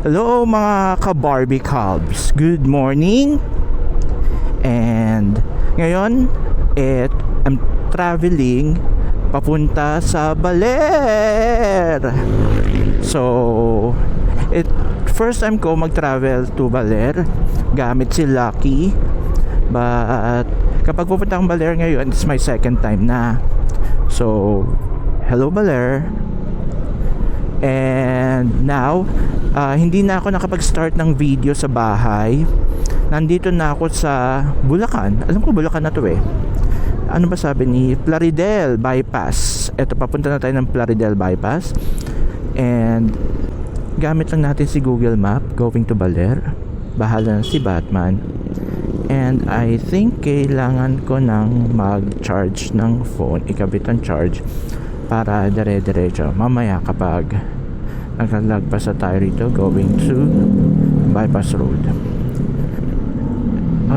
Hello mga ka-Barbie Cubs, good morning. And ngayon I'm traveling papunta sa Baler. So first time ko mag-travel to Baler gamit si Lucky. But kapag pupunta akong Baler ngayon, it's my second time na. So hello Baler. And now hindi na ako nakapag-start ng video sa bahay. Nandito na ako sa Bulacan. Alam ko Bulacan na to eh. Ano ba sabi ni Plaridel Bypass? Eto, papunta na tayo ng Plaridel Bypass. And gamit lang natin si Google Map going to Baler. Bahala na si Batman. And I think kailangan ko nang mag-charge ng phone, ikabit ang charge para dire-diretso mamaya kapag naglalagpas na tayo rito going to Bypass Road.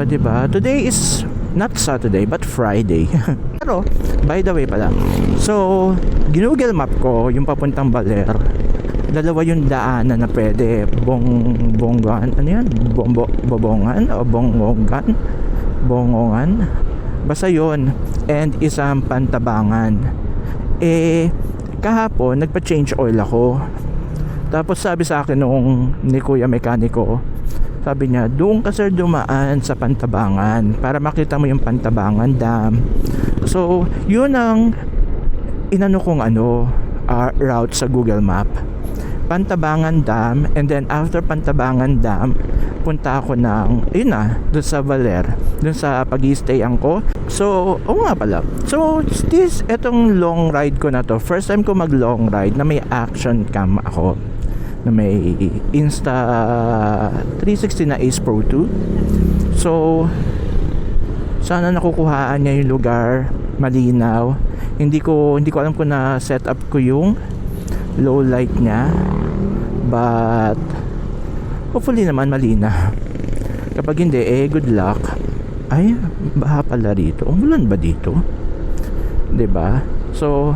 Diba? Today is not Saturday but Friday. Pero by the way pala, so Google Map ko yung papuntang Baler. Dalawa yung daanan na pwede. Bonggan, ano yan? Bobongan o Bongongan. Basta yun. And isang Pantabangan. Kahapon nagpa-change oil ako. Tapos sabi sa akin nung ni Kuya Mekaniko, sabi niya, doon ka sir dumaan sa Pantabangan para makita mo yung Pantabangan Dam. So yun ang inano kong route sa Google Map, Pantabangan Dam. And then after Pantabangan Dam, punta ako ng doon sa Baler, doon sa pag-i-stay ko. So nga pala, so etong long ride ko na to, first time ko mag long ride na may action cam ako, na may Insta 360 na Ace Pro 2. So sana nakukuhaan niya yung lugar, malinaw. Hindi ko alam kung na set up ko yung low light niya, but hopefully naman malinaw. Kapag hindi, good luck. Ay, baha pala rito. Umulan ba dito? 'Di ba? So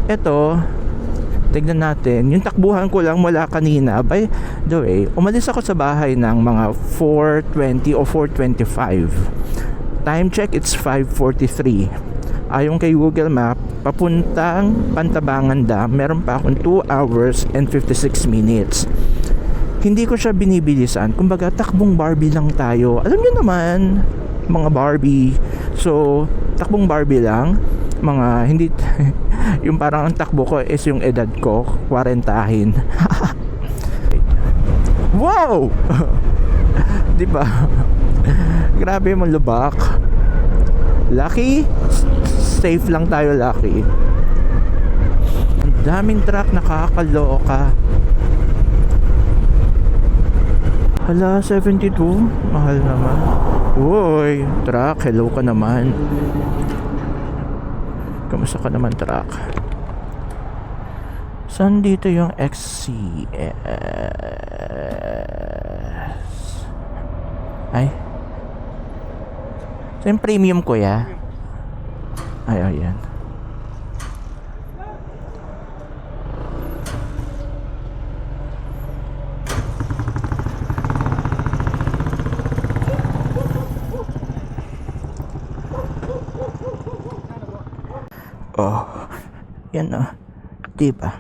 eto, tignan natin. Yung takbuhan ko lang mula kanina. By the way, umalis ako sa bahay ng mga 4:20 o 4:25. Time check, it's 5:43. Ayon kay Google Map, papuntang Pantabangan Dam, meron pa akong 2 hours and 56 minutes. Hindi ko siya binibilisan. Kumbaga, takbong Barbie lang tayo. Alam niyo naman, mga Barbie. So, takbong Barbie lang. Mga hindi yung parang ang takbo ko is yung edad ko, 40. Wow! 'Di ba? Grabe mo lubak. Lucky, safe lang tayo, Lucky. Ang daming truck, nakakaloka. Hala, 72. Mahal naman. Uy, truck, hello ka naman. Kamusta ka naman, truck? Saan dito yung XCS? Ay, so yung premium ko ya. Ay, ayan. Oh, yan diba?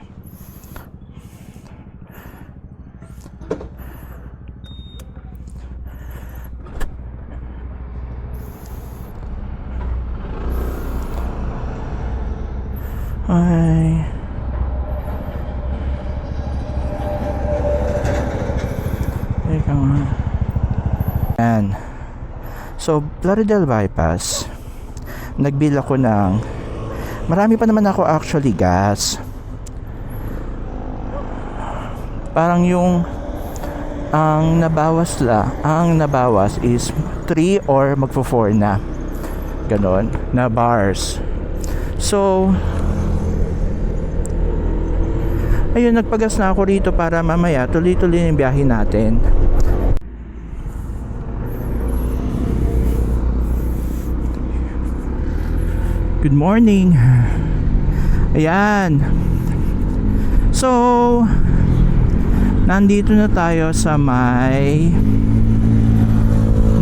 Ay, teka nga. Yan. So, Plaridel Bypass, nagbil ako ng, marami pa naman ako actually gas. Parang yung ang nabawas is 3 or magfo-4 na. Ganon na bars. So ayun, nagpagas na ako rito para mamaya tuloy-tuloy yung biyahe natin. Good morning. Ayan. So Nandito na tayo sa may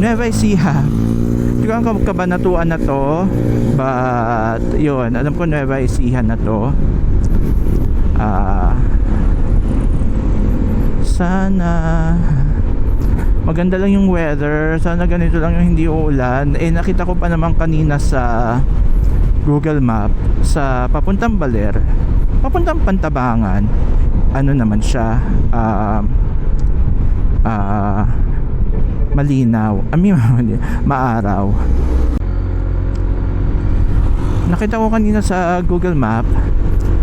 Nueva Ecija. Hindi ko ang kabanatuan na to, but yun, alam ko Nueva Ecija na to. Sana maganda lang yung weather, sana ganito lang yung hindi uulan. Nakita ko pa naman kanina sa Google Map sa papuntang Baler, papuntang Pantabangan, ano naman siya, malinaw, maaraw. Nakita ko kanina sa Google Map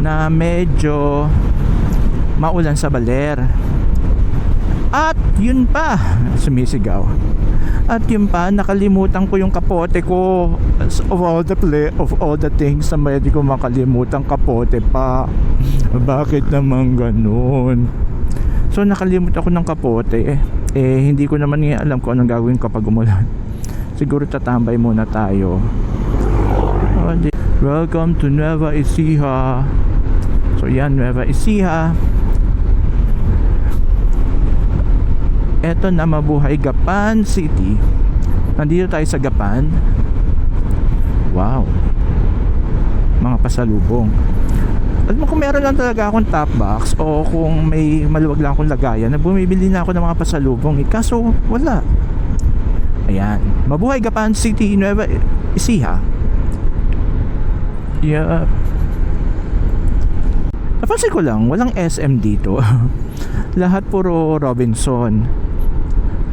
na medyo maulan sa Baler. At yun pa, sumisigaw. At yun pa, nakalimutan ko yung kapote ko. Of all the things na pwede ko makalimutan, kapote pa. Bakit naman ganun? So nakalimutan ko ng kapote. Hindi ko naman alam kung anong gagawin kapag umulan. Siguro tatambay muna tayo. Welcome to Nueva Ecija. So yan, Nueva Ecija. Eto na, mabuhay Gapan City. Nandito tayo sa Gapan. Wow, mga pasalubong. Alam mo, kung meron lang talaga akong top box o kung may maluwag lang akong lagayan, na bumibili na ako ng mga pasalubong, kaso wala. Ayan, mabuhay Gapan City, Nueva Ecija. Yeah. Napansin ko lang, walang SM dito. Lahat puro Robinson.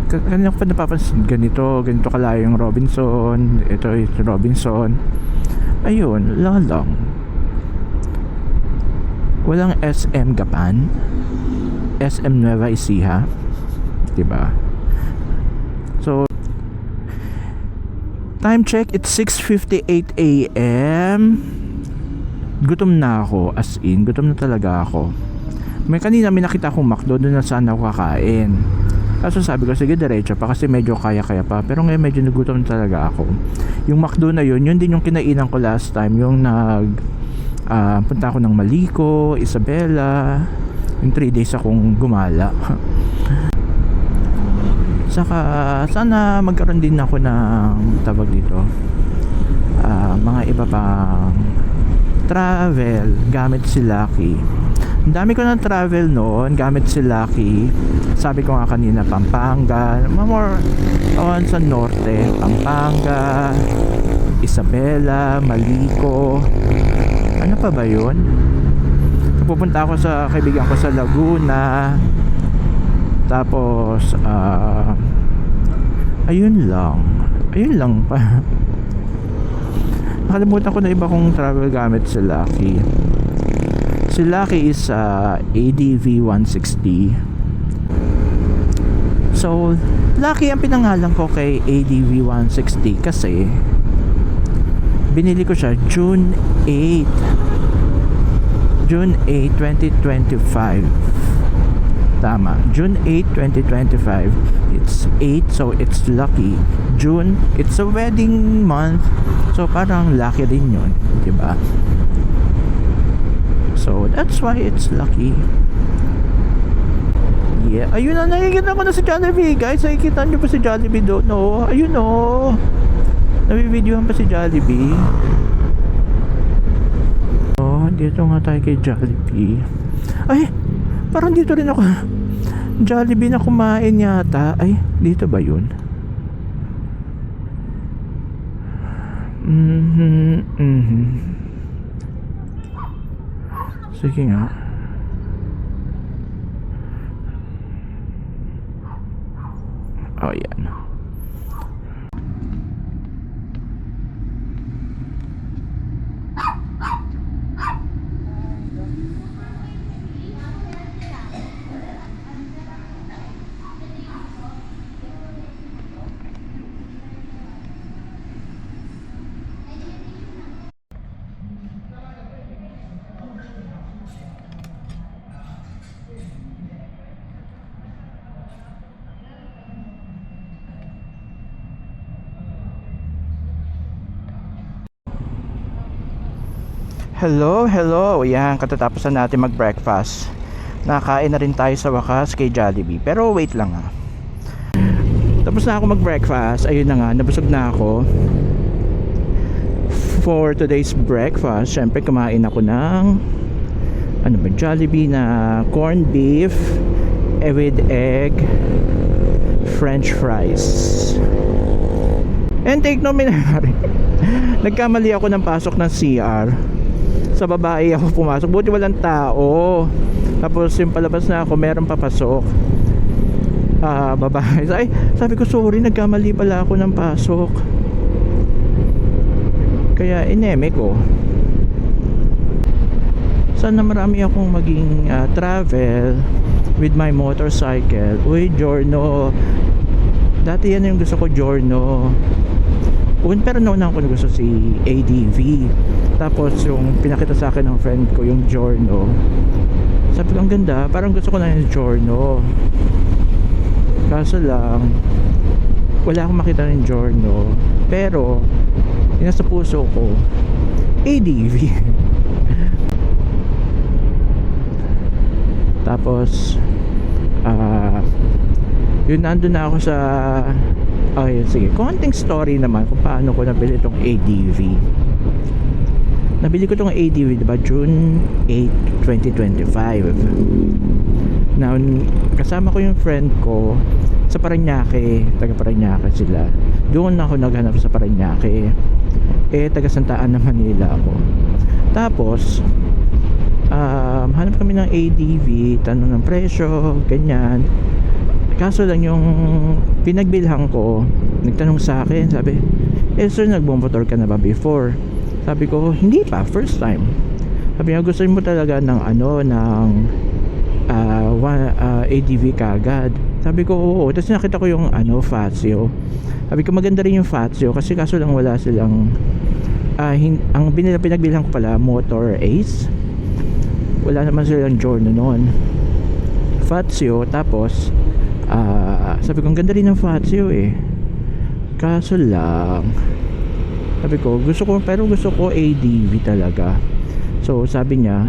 Kanina ko pa napapansin, ganito kalayo yung Robinson. Ito Robinson. Ayun, lang. Walang SM Gapan, SM Nueva Ecija, diba? So time check, it's 6:58 AM. Gutom na ako, as in gutom na talaga ako. May nakita akong McDo, doon na sana ako kakain. Kaso sabi ko, sige diretso pa kasi medyo kaya pa. Pero ngayon medyo nagutom talaga ako. Yung McDo na yun din yung kinainan ko last time. Yung punta ako ng Maliko, Isabela. Yung 3 days akong gumala. Saka sana magkaroon din ako ng tawag dito, mga iba pang travel gamit si Lucky. Ang dami ko ng travel noon gamit si Lucky. Sabi ko nga kanina, Pampanga, more on sa norte, Pampanga, Isabela, Maliko. Ano pa ba yun? Pupunta ako sa kaibigan ko sa Laguna. Tapos ayun lang pa. Nakalimutan ko na iba kong travel gamit si Lucky. Si Lucky is ADV 160. So Lucky ang pinangalan ko kay ADV 160 kasi binili ko siya June 8, 2025. Tama, June 8, 2025. It's 8, so it's Lucky. June, it's a wedding month, so parang lucky din yun, diba? So that's why it's Lucky. Yeah, ayun na, nakikita ko na si Jollibee. Guys, nakikita nyo pa si Jollibee doon? No, ayun o, nabibidyohan pa si Jollibee. Oh, dito nga tayo kay Jollibee. Ay, parang dito rin ako Jollibee na kumain yata. Ay, dito ba yun? Sige nga. Oh, yan. Hello. Yan, katatapos na natin mag-breakfast. Nakain na rin tayo sa wakas kay Jollibee. Pero wait lang ha. Tapos na ako mag-breakfast. Ayun na nga, nabusog na ako. For today's breakfast, syempre kumain ako ng Jollibee na corned beef with egg French fries. And take no minari. Nagkamali ako ng pasok ng CR. Sa babae ako pumasok. Buti walang tao. Tapos yung palabas na ako, meron papasok. Babae. Ay, sabi ko sorry, nagkamali pala ako ng pasok. Kaya ineme ko. Sana marami akong maging travel with my motorcycle. Uy, Giorno. Dati yan yung gusto ko, Giorno. Pero naunahan ko na gusto si ADV. Tapos yung pinakita sa akin ng friend ko, yung Giorno. Sabi ko, ang ganda. Parang gusto ko na yung Giorno. Kaso lang, wala akong makita ng Giorno. Pero yung nasa puso ko, ADV. Tapos yun, nandun na ako sa ayun, sige, konting story naman kung paano ko nabili itong ADV. Nabili ko itong ADV, diba, June 8, 2025. Now, kasama ko yung friend ko sa Parañaque, taga Parañaque sila. Doon ako naghanap sa Parañaque. Taga Santa Ana, Manila ako. Tapos hanap kami ng ADV, tanong ng presyo, ganyan. Kaso lang yung pinagbilhan ko, nagtanong sa akin, sabi, sir, nagbumotor ka na ba before? Sabi ko, hindi pa, first time. Sabi niya, gusto mo talaga ng ADV kagad? Sabi ko, oo. Tapos nakita ko yung Fazio. Sabi ko, maganda rin yung Fazio, kasi kaso lang wala silang ang pinagbilhan ko pala, Motor Ace. Wala naman silang Giorno noon. Fazio, tapos sabi ko, ang ganda rin ng Fazio eh. Kaso lang, sabi ko, gusto ko ADV talaga. So sabi niya,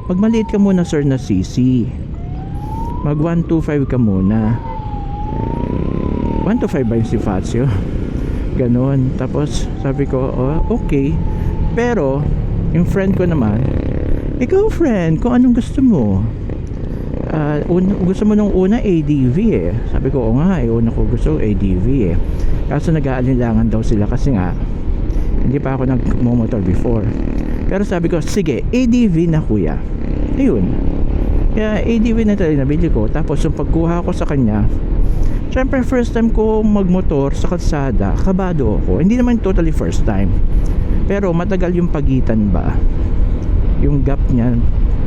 magmaliit ka muna sir na CC. Mag 125 ka muna. 125 ba yung si Fazio? Ganon. Tapos sabi ko, okay. Pero yung friend ko naman, ikaw friend, kung anong gusto mo. Gusto mo nung una ADV eh. Sabi ko, oo nga, una ko gusto ADV eh. Kaso nag-aalinlangan daw sila kasi nga hindi pa ako nag-motor before. Pero sabi ko, sige, ADV na kuya. Ayun. Kaya ADV na talaga nabili ko. Tapos yung pagkuha ko sa kanya, syempre first time ko magmotor sa kalsada, kabado ako. Hindi naman totally first time, pero matagal yung pagitan ba, yung gap niya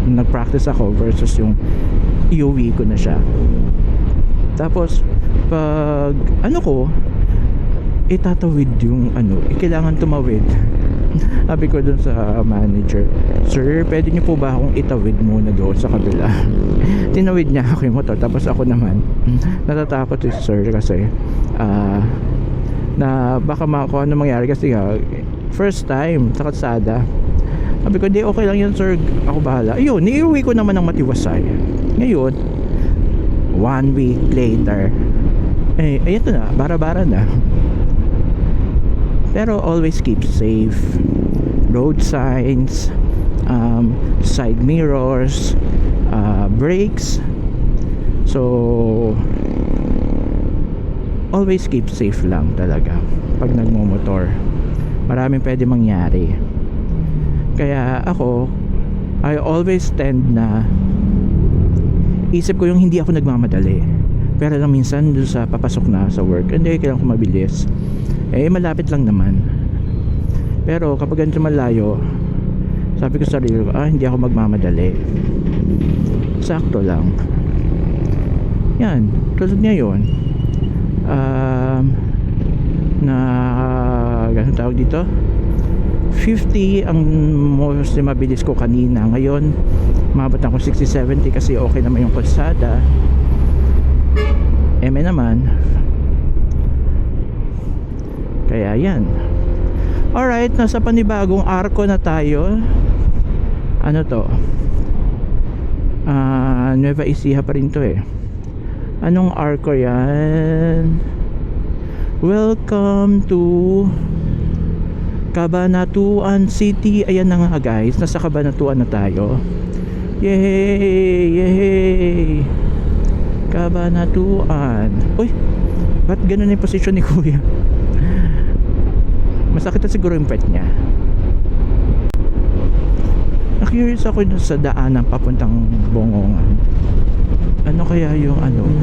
nag-practice ako versus yung iuwi ko na siya. Tapos pag itatawid yung kailangan tumawid. Sabi ko dun sa manager, sir, pwede niyo po ba akong itawid muna doon sa kabila? Tinawid niya ako yung motor. Tapos ako naman natatakot si sir kasi na baka kung ano mangyari kasi first time sa kalsada. Sabi ko, di, okay lang yun sir, ako bahala. Ayun, niuwi ko naman ng matiwasay. Ngayon 1 week later, ayun na, bara-bara na. Pero always keep safe. Road signs, side mirrors, brakes. So always keep safe lang talaga pag nagmomotor. Maraming pwede mangyari. Kaya ako, I always tend na isip ko yung hindi ako nagmamadali. Pero lang minsan doon sa papasok na sa work, hindi, kailangan ko mabilis. Malapit lang naman. Pero kapag ganito malayo, sabi ko sa sarili ko, hindi ako magmamadali. Sakto lang. Yan, tulad ngayon. Ganun tawag dito? 50 ang most mabilis ko kanina. Ngayon, mabot ako 60-70 kasi okay naman yung kalsada. Naman. Kaya yan. Alright, nasa panibagong arko na tayo. Ano to? Nueva Ecija pa rin to eh. Anong arco yan? Welcome to Cabanatuan City. Ayan na nga guys, nasa Cabanatuan na tayo. Yay! Yay! Cabanatuan. Uy! Ba't ganun yung posisyon ni kuya? Masakit na siguro yung pet niya. Na-curious ako dun sa daan ng papuntang Bongongan. Ano kaya yung anong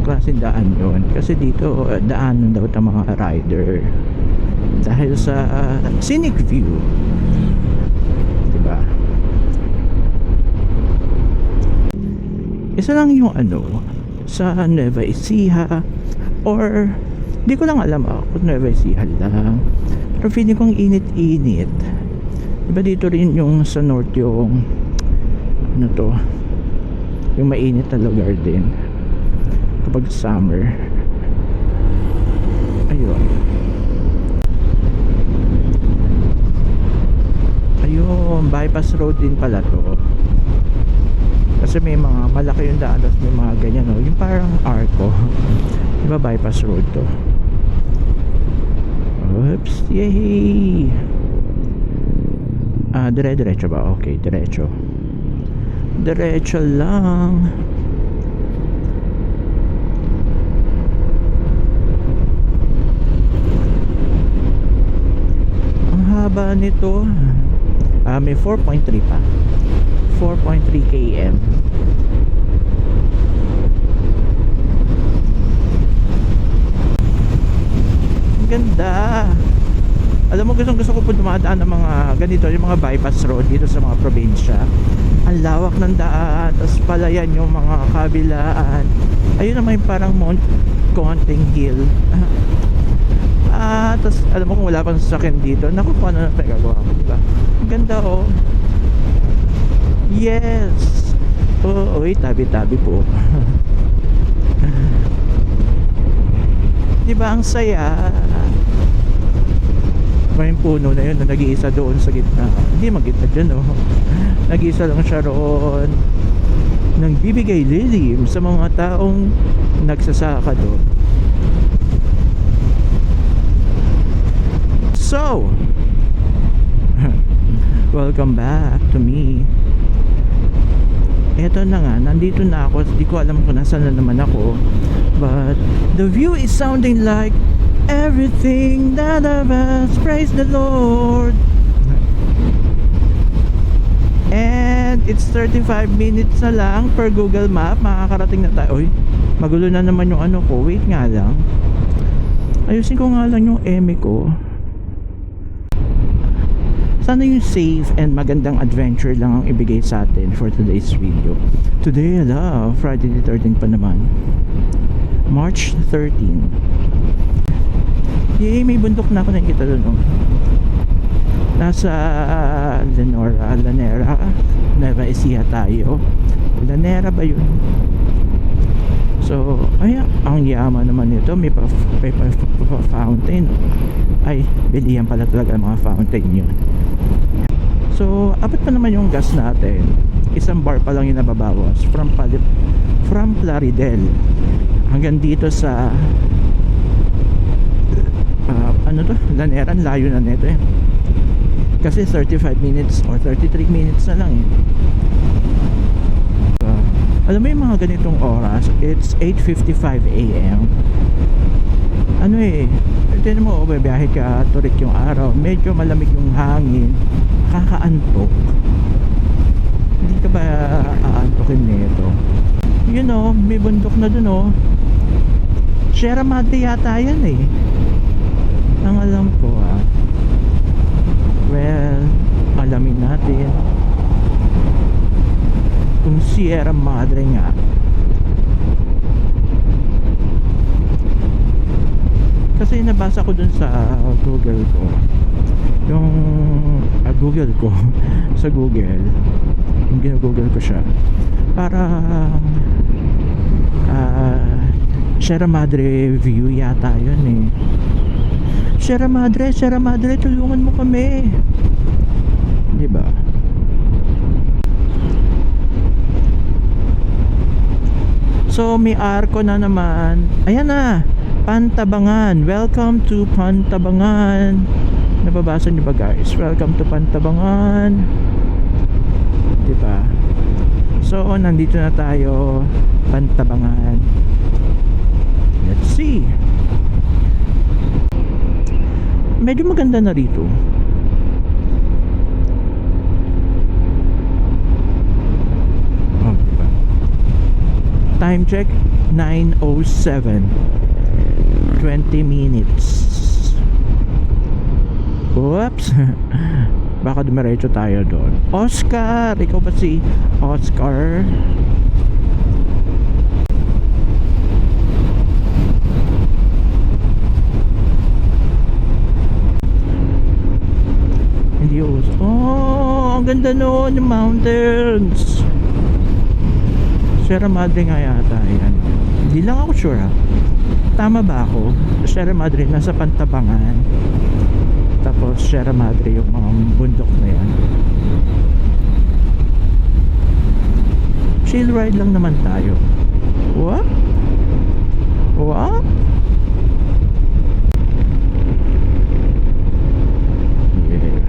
klaseng daan yun? Kasi dito daanan daw ng mga rider dahil sa scenic view, diba? Isa lang yung sa Nueva Ecija, or di ko lang alam ako Nueva Ecija lang, pero feeling kong init-init. Diba dito rin yung sa north yung yung mainit na lugar din kapag summer. Ayun, bypass road din pala to. Kasi may mga malaki yung daan, tapos may mga ganyan yung parang arco. Diba bypass road to? Oops, yay! Dire-diretso ba? Okay, diretso. Diretso lang. Ang haba nito. May 4.3 pa. 4.3 km. Ang ganda. Alam mo, gusto ko po dumadaan ng mga ganito, yung mga bypass road dito sa mga probinsya. Ang lawak ng daan, tapos palayan yung mga kabilaan. Ayun naman yung parang konting hill. Tapos alam mo, kung wala pang sasakyan dito, naku, kung ano na pinagagawa ko, diba? Ang ganda Yes. Uy, tabi-tabi po. Diba ang saya? May puno na yun na nag-iisa doon sa gitna. Hindi magitna dyan nag-iisa lang siya roon. Nagbibigay lilim sa mga taong nagsasaka doon. So welcome back to me. Eto na nga, nandito na ako. Hindi ko alam kung nasaan na naman ako, but the view is sounding like everything that of us, praise the Lord. And it's 35 minutes na lang per Google Map. Makakarating na tayo. Uy, magulo na naman yung ko. Wait nga lang, ayusin ko nga lang yung eme ko. Sana yung safe and magandang adventure lang ang ibigay sa atin for today's video. Today, Friday the 13th pa naman, March 13. Yay, may bundok na ako nakikita doon Nasa Lanera, Nueva Ecija tayo. Lanera ba yun? So, ang yaman naman nito. May fountain. Ay, bilihan pala talaga mga fountain yun. So, abot pa naman yung gas natin. Isang bar pa lang yung nababawas from Plaridel hanggang dito sa Lanera. Layo na nito kasi 35 minutes or 33 minutes na lang alam mo yung mga ganitong oras, it's 8:55 AM. Tignan mo, biyahe ka, turik yung araw, medyo malamig yung hangin, kakaantok. Hindi ka ba aantokin nito? May bundok na dun Sierra Madre yata yan ang alam ko Well, alamin natin kung Sierra Madre nga. Kasi nabasa ko dun sa Google ko sa Google, yung ginugoogle ko siya para Sierra Madre view yata yun Sierra Madre, tulungan mo kami, diba? So may arko na naman. Ayan na, Pantabangan. Welcome to Pantabangan. Nababasa niyo ba guys? Welcome to Pantabangan. Diba? So nandito na tayo, Pantabangan. Let's see. Medyo maganda na rito. Oh, diba? Time check 9:07. 20 minutes. Oops. Baka dumiretso tayo doon. Oscar, ikaw ba si Oscar? Hindi uso. Oh, ang ganda noon, yung mountains. Sierra Madre nga yata yan. Hindi lang ako sure ha. Tama ba ako? Sierra Madre nasa Pantabangan. Tapos Sierra Madre yung mga bundok na yan. Chill ride lang naman tayo. What? What? Yeah.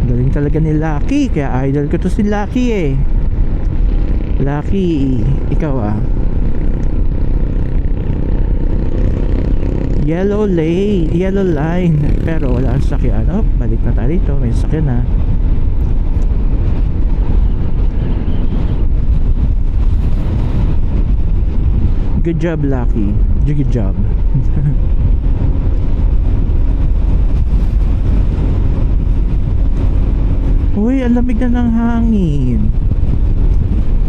Galing talaga ni Lucky. Kaya idol ko to si Lucky eh. Lucky, ikaw ah. Yellow line. Pero wala ang sakyan. Oh, balik na tayo dito. May sakyan na. Good job, Lucky. Good job. Uy, ang lamig na ng hangin.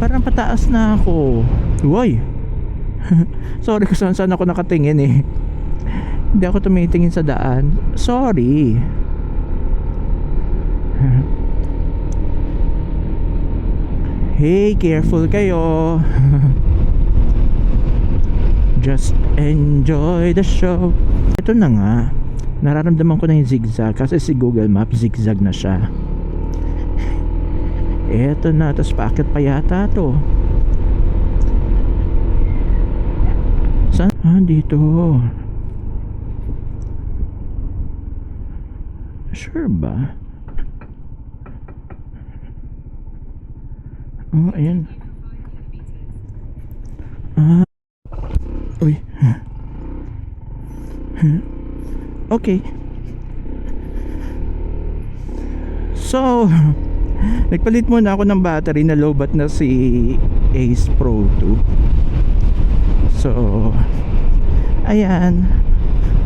Parang pataas na ako. Uy. Sorry kung saan ako nakatingin eh. Hindi ako tumitingin sa daan. Sorry. Hey, careful kayo. Just enjoy the show. Ito na nga. Nararamdaman ko na yung zigzag. Kasi si Google Maps zigzag na siya. Ito na. Tapos packet pa yata to. Saan? Ah, dito. Sure ba? Oh, ayan. Ah. Uy. Okay. So, nagpalit muna ako ng battery na lowbat na si Ace Pro 2. So, ayan.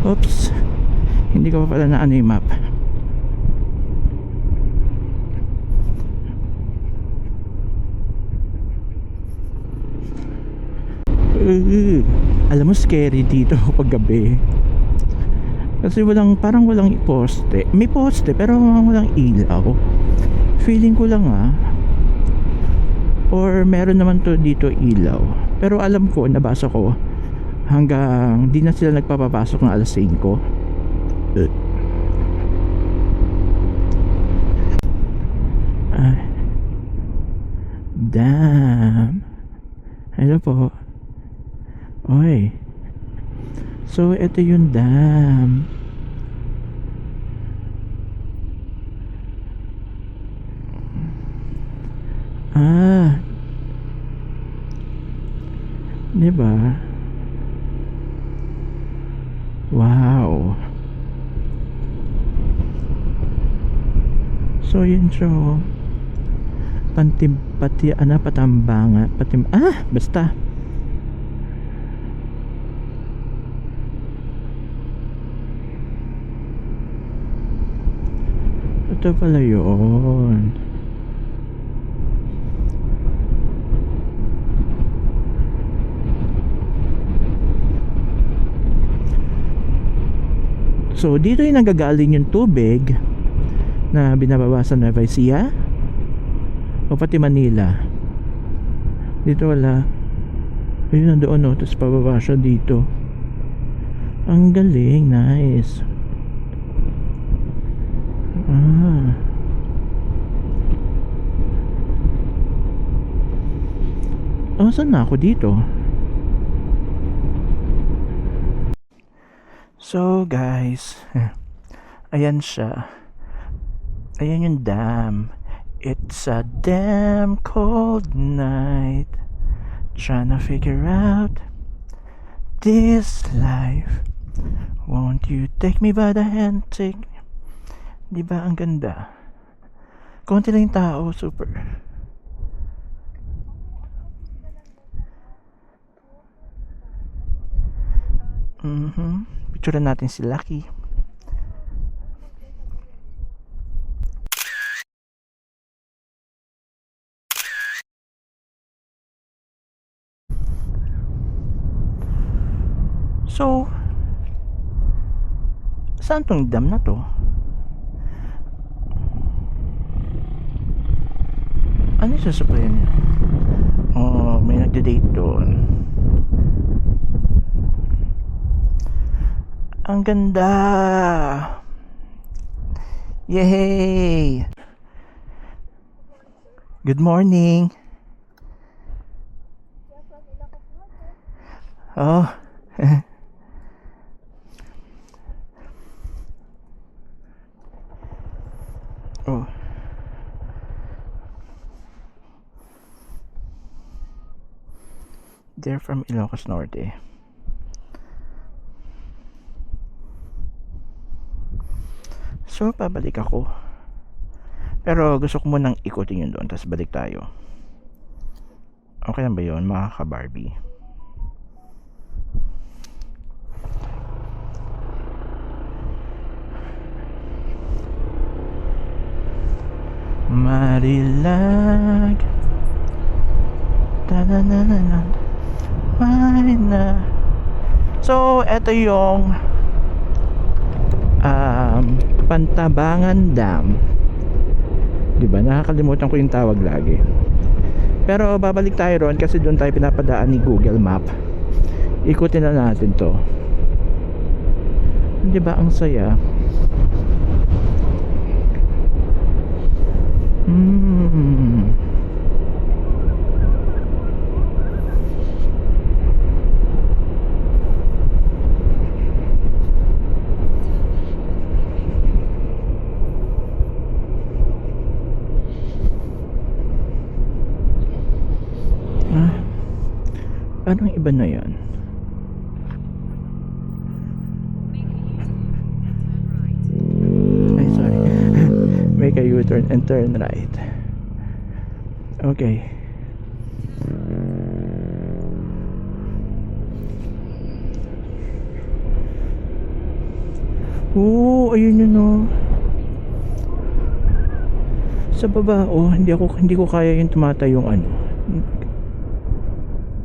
Oops. Hindi ko pa pala na ano yung map. Alam mo, scary dito pag gabi. Kasi parang walang poste. May poste pero walang ilaw. Feeling ko lang or meron naman to dito ilaw. Pero alam ko, nabasa ko, hanggang di na sila nagpapapasok ng alas 5. Damn. Hello po. Oy. So ito yung dam. Ah. Diba? Wow. So yun siya. Patambangan. Basta. Ito pala yun. So dito yung nagagaling yung tubig na binababa sa Nueva Ecija o pati Manila. Dito wala. Ayun, nandoon no. Tapos pababa siya dito. Ang galing. Nice. Oh, saan na ako dito? So guys, ayan siya. Ayan yung dam. It's a damn cold night, trying to figure out this life. Won't you take me by the hand? Di ba ang ganda? Konti lang yung tao, super. Picturean natin si Lucky. So, saan tong dam na to? Ano yung sasabayan niya? Oh, may nagde-date doon. Ang ganda! Yay! Good morning! Oh, oh. They're from Ilocos Norte. So, pabalik ako. Pero gusto ko munang ikutin yun doon, tapos balik tayo. Okay lang ba yun, mga ka-Barbie? Marilag ta-na-na-na-na. So, eto yung Pantabangan Dam. Diba? Nakakalimutan ko yung tawag lagi. Pero babalik tayo ron kasi doon tayo pinapadaan ni Google Map. Ikutin na natin to. Diba ang saya? Parang iba na yan. Ay, sorry. Make a U-turn and turn right. Okay. Oo, ayun yun oh. Sa baba oh, hindi ko kaya yung tumatayong ano.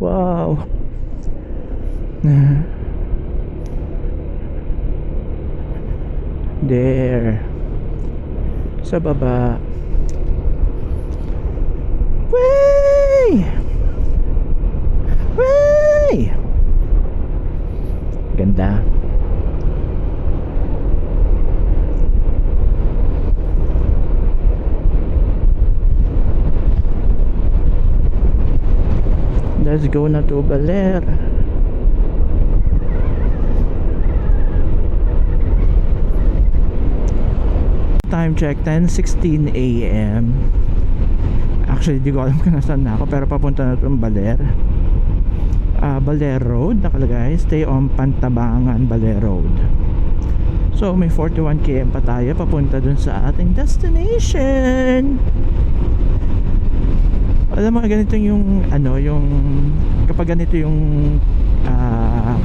Wow. There. Sa baba. Way! Way! Ganda. Let's go na to Baler. Time check 10:16 AM. Actually di ko alam kung nasaan na ako, pero papunta na itong Baler. Baler Road nakalagay. Stay on Pantabangan Baler Road. So may 41 km pa tayo papunta dun sa ating destination. Alam mo ganito yung ano, yung kapag ganito yung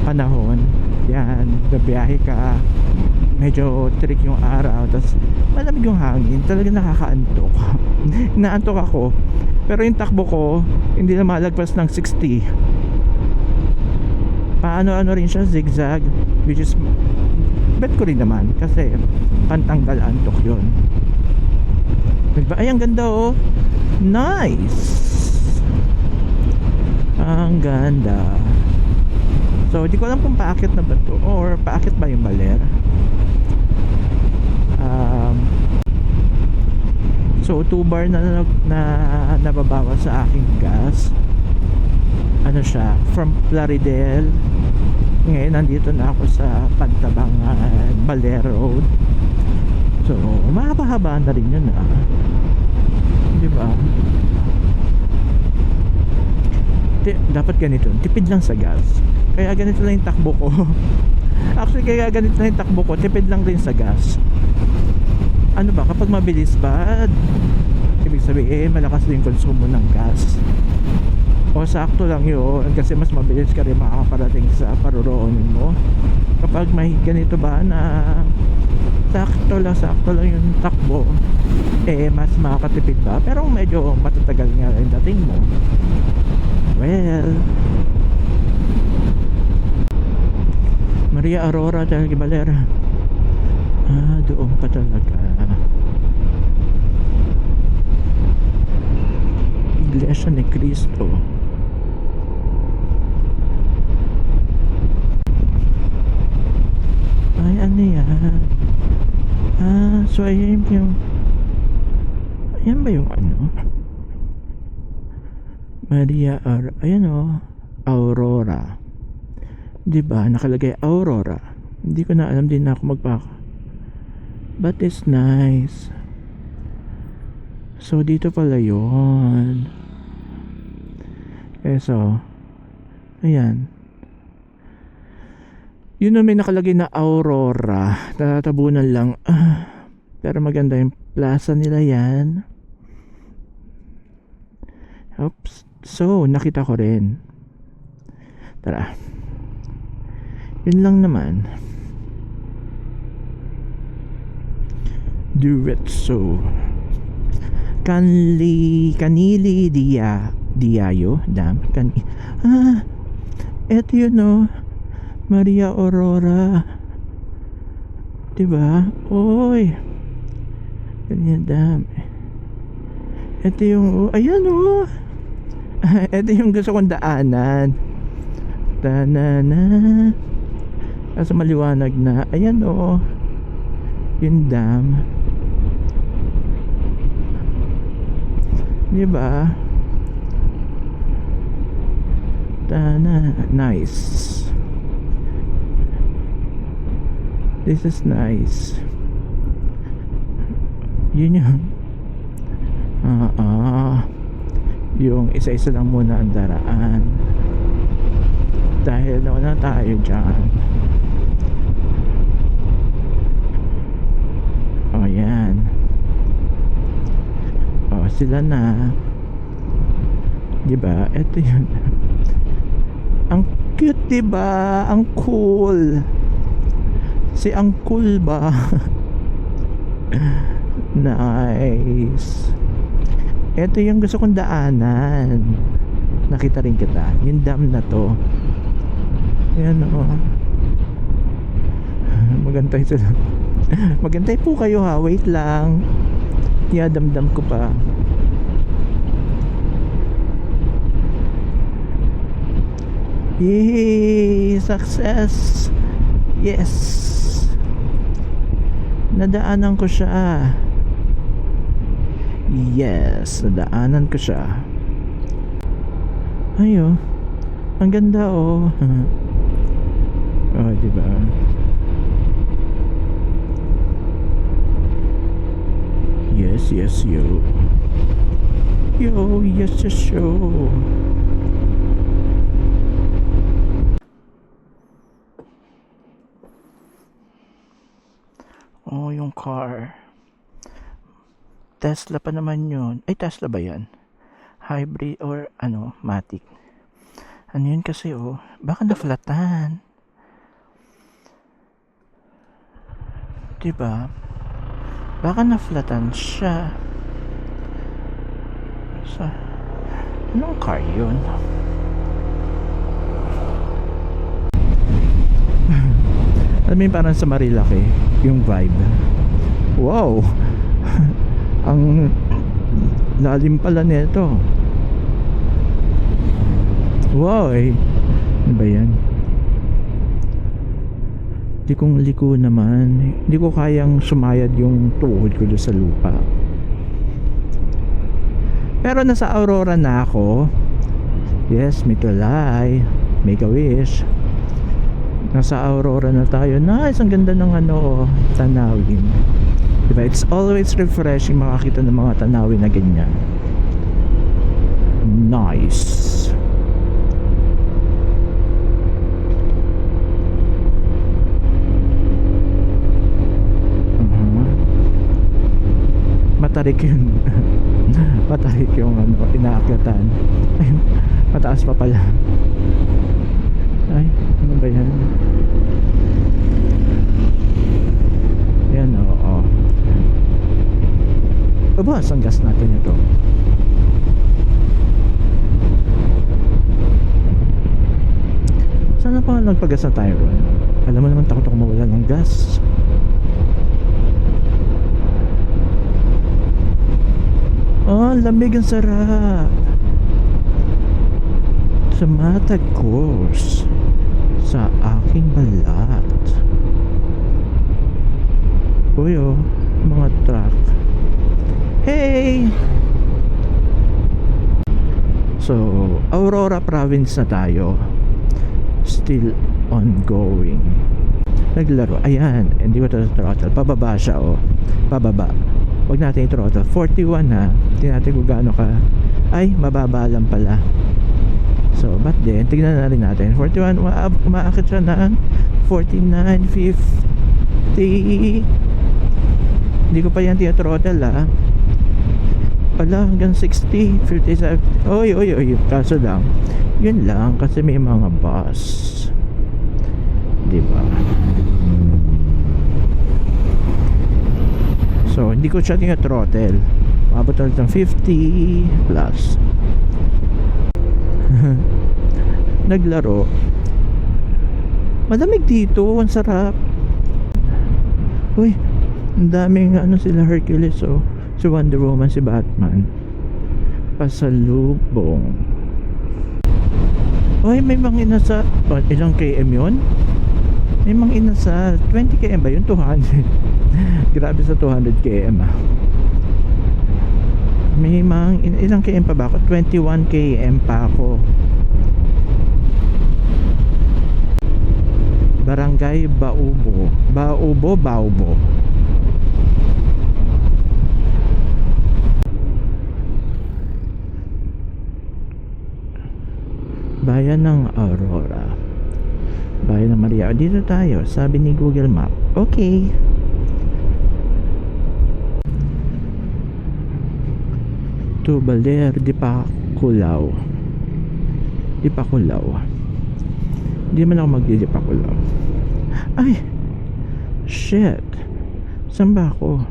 panahon, yan, babiyahe ka, medyo trick yung araw, tapos malamig yung hangin, talaga nakakaantok. Inaantok ako, pero yung takbo ko hindi na malagpas ng 60. Paano rin siya, zigzag, which is bet ko rin naman kasi pantanggal antok yun. Diba? Ay, ang ganda oh. Nice. Ang ganda. So, di ko alam kung paakit na ba to or paakit ba yung Baler. So, 2 bar na nababawas sa aking gas. ano siya, from Plaridel. Ngayon nandito na ako sa Pantabangan, Baler Road. So mahaba-haba na rin yun, di ba? Dapat ganito, tipid lang sa gas. Kaya ganito lang yung takbo ko. Actually, kaya ganito lang yung takbo ko, tipid lang din sa gas. Ano ba, kapag mabilis ba, ibig sabihin malakas din konsumo ng gas. O sakto lang yun, kasi mas mabilis ka rin makakaparating sa paroroonin mo. Kapag may ganito ba na sakto lang yung takbo, mas makakatipid ba, pero medyo matatagal nga rin dating mo. Well, Maria Aurora del Gibalera, doon pa talaga. Iglesia ni Cristo. Ay, ano yan? So ayan yung, ayan ba yung ano? Maria ayan Aurora. Diba? Nakalagay Aurora. Hindi ko na alam din na ako magpaka. But it's nice. So dito pala yun. So ayan. Yun na, may nakalagay na Aurora. Natatabunan lang. Pero maganda yung plaza nila yan. Oops. So, nakita ko rin. Tara. Yun lang naman. Diretso. Kanili Diayo. Eto yun Maria Aurora. Diba? Oy. Ganyan dami. Ito yung, ayan ito yung gusto kong daanan. Kasi maliwanag na. Ayan yung dam. Diba? Nice. This is nice. Yun yung isa-isa lang muna ang daraan dahil wala tayo dyan. Yan. Sila na, diba? Ito yun. Ang cute, diba? Ang cool. Si ang cool ba? Nice. Ito yung gusto kong daanan. Nakita rin kita. Yung dam na to. Ayan Magantay sila. Magantay po kayo wait lang. Damdam ko pa. Yay! Success! Yes! Nadaanan ko siya. Yes, nadaanan ko siya. Ang ganda diba? Yes, yo. Yes, yo. Yung car. Tesla pa naman yun. Ay, Tesla ba yan? Hybrid or Matic. Ano yun kasi baka na-flatan. Diba? Baka na-flatan siya. Anong car yun? Alam mo yung parang sa Marilaki yung vibe. Wow. Ang lalim pala nito. Wow ano ba yan? Hindi kong liko naman. Hindi ko kayang sumayad yung tuhod ko doon sa lupa. Pero nasa Aurora na ako. Yes, may tulay. Make a wish. Nasa Aurora na tayo. Nice, ang ganda ng tanawin. Diba? It's always refreshing makakita ng mga tanawin na ganyan. Nice. Matarik yun. Matarik yung inaakyatan. Ay, mataas pa pala. Ay, ano ba yan? Yan, oo. Babas ang gas natin ito. Sana pa nagpagas na tayo ron. Alam mo naman, takot ako mawala ng gas. Oh, lamig, ang sarap. Sumatagos sa aking balat. Uy, mga truck. Hey! So, Aurora Province na tayo. Still ongoing. Naglaro. Ayan, hindi ko ito throttle. Pababa siya, pababa. Huwag natin i-throttle. 41 ha. Tingnan natin kung gaano ka. Ay, mababa lang pala. So, ba't din? Tignan na rin natin. 41, umaakit siya ng 49, 50. Hindi ko pa yan tina-throttle ha. Pala, hanggang 60, 57. Oy. Kaso lang, yun lang kasi may mga bus. Diba? So, hindi ko siya tina-throttle. Mabot ulit ng 50 plus. Naglaro. Malamig dito, ang sarap. Uy, ang daming sila Hercules, si Wonder Woman, si Batman. Pasalubong. Uy, may mga inasa ilang km yun? May mga inasa 20 km ba yun? 200. Grabe sa 200 km May mga ilang km pa ba ako? 21 km pa ako. Barangay Baubo. Baubo. Bayan ng Aurora. Bayan ng Maria. Dito tayo, sabi ni Google Map. Okay. To Baler di Pakulaw. Hindi man ako magdidipakulaw. Ay, shit. Saan ba ako?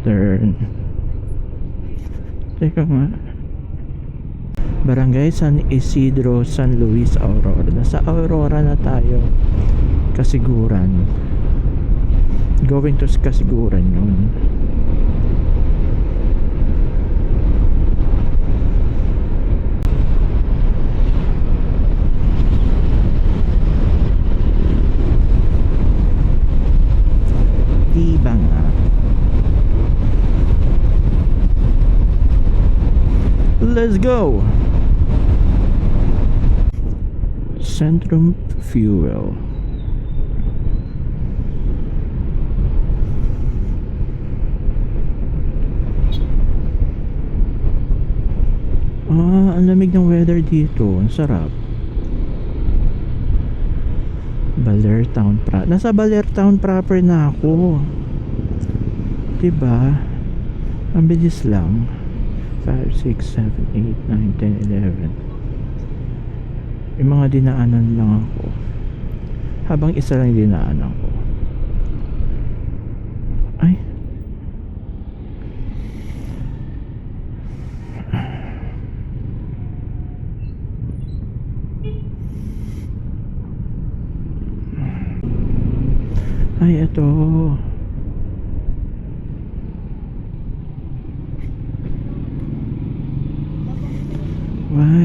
Turn. Teka nga. Barangay San Isidro, San Luis, Aurora. Nasa Aurora na tayo. Kasiguran. Going to Kasiguran yun. Diba nga? Let's go! Centrum Fuel. Ang lamig ng weather dito. Ang sarap. Baler Town Nasa Baler Town proper na ako. Diba? Ang bilis lang. 5, 6, 7, 8, 9, 10, 11. Yung mga dinaanan lang ako. Habang isa lang dinaanan ko. Ay. Ay, ito. Why?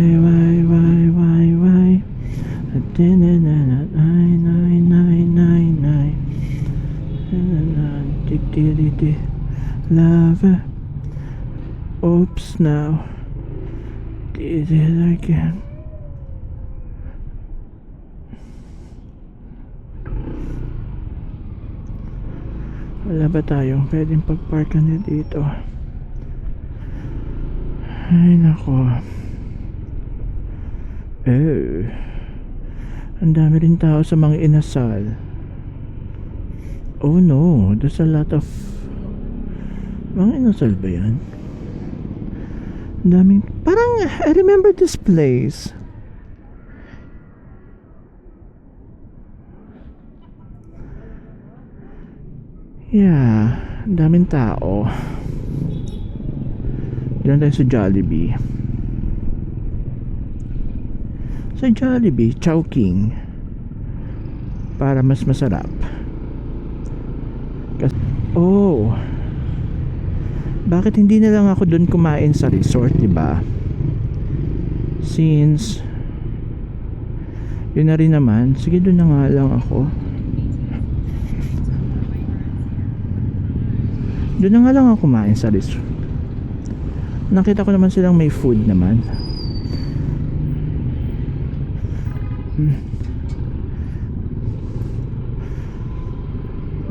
Love. Oops, now. Did it again. Wala ba tayong pwedeng pagparkan na dito? Ay, nako. Ang dami rin tao sa mga inasal. Oh no, there's a lot of mga inasal ba yan? Ang daming, parang I remember this place. Yeah, ang daming tao. Diyan tayo sa Jollibee. Sa Jollibee, Chowking. Para mas masarap. Oh, bakit hindi na lang ako doon kumain sa resort, diba? Since yun na rin naman, sige doon na nga lang ako. Doon na nga lang ako kumain sa resort. Nakita ko naman silang may food naman.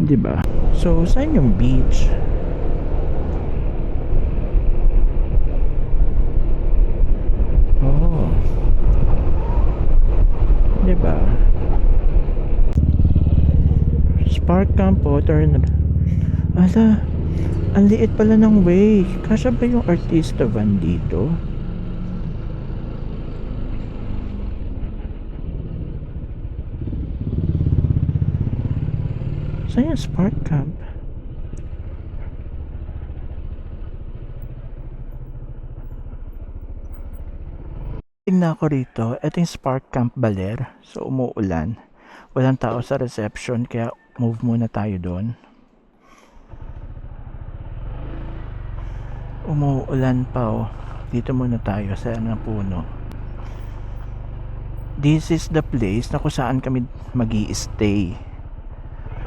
Diba? So, saan yung beach? Oh. Diba? Spark Camp Water. Ala, ang liit pala ng way. Kasya ba yung artista van dito? Saan yung Spark Camp? Tingnan ko rito. Ito yung Spark Camp Baler. So umuulan. Walang tao sa reception kaya move muna tayo doon. Umuulan pa oh. Dito muna tayo sa puno. This is the place na kung saan kami magi-stay.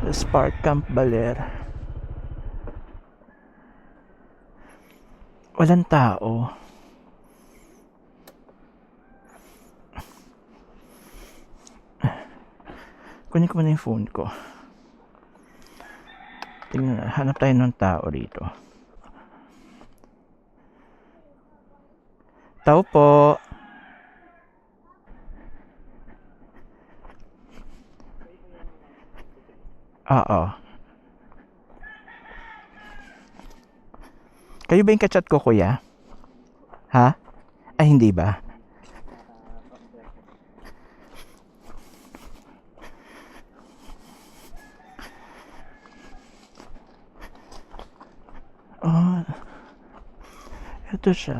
The Spark Camp Baler. Walang tao. Kunin ko muna yung phone ko. Tingnan, hanap tayo ng tao rito. Tao po. Oo. Kayo ba yung kachat ko, kuya? Ha? Ay, hindi ba? Oh, ito siya.